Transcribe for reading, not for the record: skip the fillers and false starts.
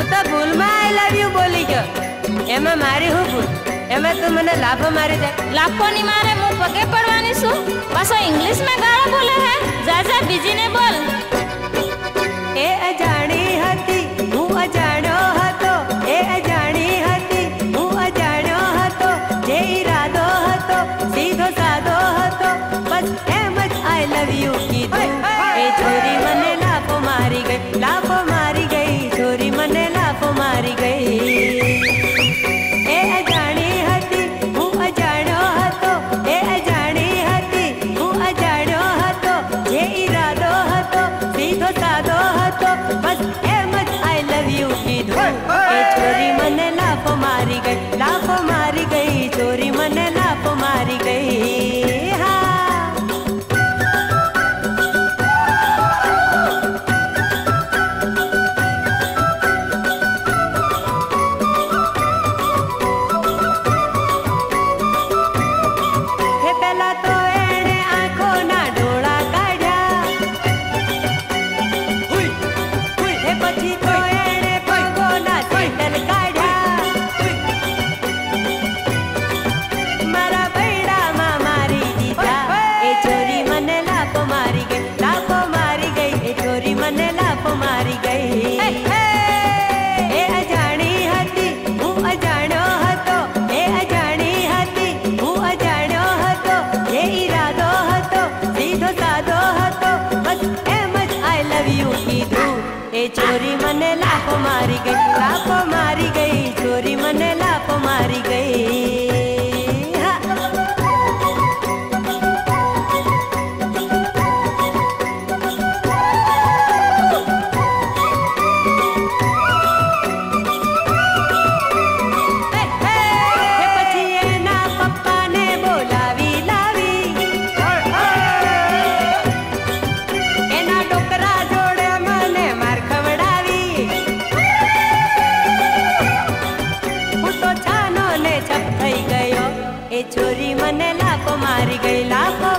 હું તો ભૂલમાં આઈ લવ યુ બોલી ગયો. એમાં મારી હું ભૂલ? એમાં તું મને લાફો મારી દે. લાફો ની મારે હું પગે પડવાની છું? પાછો ઇંગ્લિશ માં ગાળો બોલે હે. જા બીજીને બોલ. એ અજાણી હતી હું અજાણ્યો હતો. એ અજાણી હતી હું અજાણ્યો હતો. જે ઈરાદો હતો સીધો સાદો હતો. બસ એમ જ આઈ લવ યુ કીધું. એ છોરી મને લાફો મારી ગઈ, લાફો મારી ગઈ. છોરી મને લાફો મારી ગઈ. એ અજાણી હતી હું અજાણ્યો હતો. એ અજાણી હતી હું અજાણ્યો હતો. જે ઈરાદો હતો સીધો સાદો હતો. બસ એમ જ આઈ લવ યુ કીધું. એ છોરી મને લાફો મારી ગઈ, લાફો મારી ગઈ. છોરી મને લાફો મારી ગઈ. હા ચોરી મને લાફો મારી ગઈ, લાફો મારી ગઈ. ચોરી મને લાફો મારી ગઈ. છોરી મને લાફો મારી ગઈ, લાફો